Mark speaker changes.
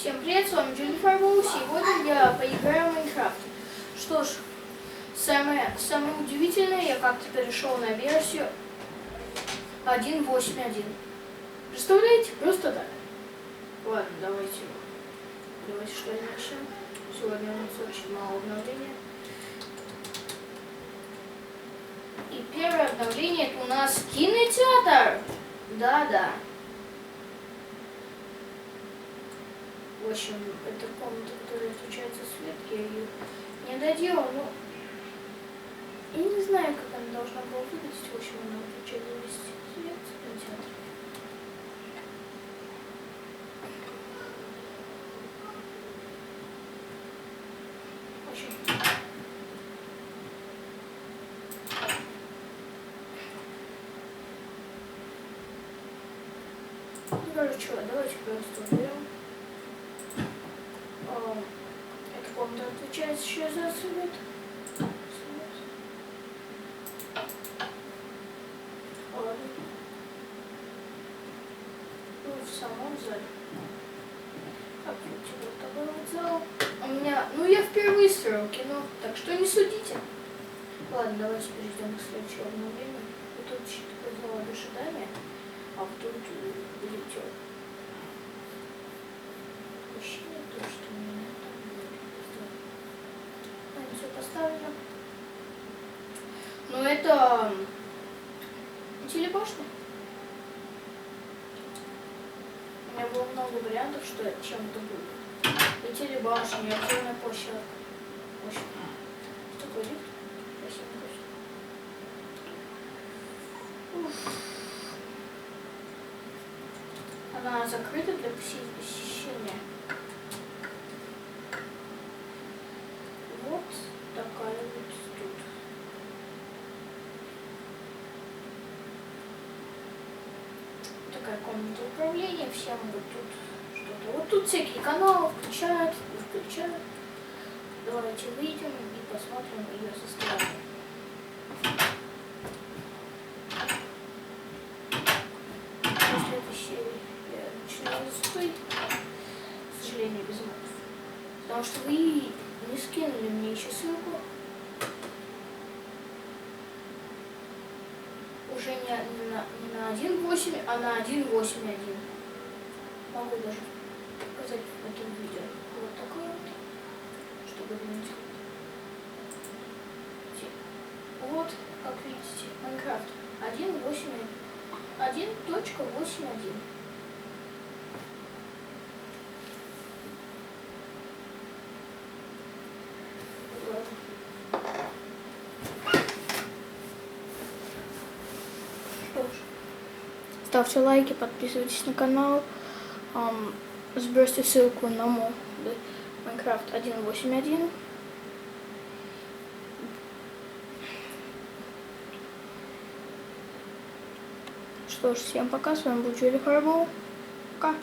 Speaker 1: Всем привет, с вами Julie Fireball. Сегодня я поиграю в Майнкрафт. Что ж, самое удивительное, я как-то перешел на версию 1.8.1. Представляете? Просто так. Ладно, давайте что начнем. Сегодня у нас очень мало обновления. И первое обновление это у нас кинотеатр. Да-да. В общем, это комната, которая отключается свет, я ее не доделала, но я не знаю, как она должна была выглядеть. В общем, она отключает весь свет в кинотеатре. В общем, короче, давайте просто уберем. Эта комната отвечает сейчас за свет. Ладно. Ну, в самом зале. Как видите, вот такой вот зал. У меня, я впервые строил кино, так что не судите. Ладно, давайте перейдем к следующему обновлению. Вот тут еще такой зал ожидания, а вот тут летел. Ощущение то, что у меня там будет. Все поставлено. Но это телебашня. У меня было много вариантов, что чем это будет. И телебашня, и отдельная площадка. В общем, такой лифт. Спасибо, точно. Она закрыта для посещения. Вот такая вот тут. Такая комната управления, все могут тут что-то. Вот тут всякие каналы включают, выключают. Давайте выйдем и посмотрим ее состояние. После этой серии я начинаю засыпать, к сожалению, без модов. Потому что вы не скинули мне еще ссылку. Уже не на 1.8, а на 1.8.1. Могу даже показать в этом видео. Вот такое вот, чтобы видеть. Вот, как видите, Майнкрафт 1.8.1. Ставьте лайки, подписывайтесь на канал, сбросьте ссылку на мой Майнкрафт 1.8.1. Что ж, всем пока, с вами был Julie Fireball. Пока.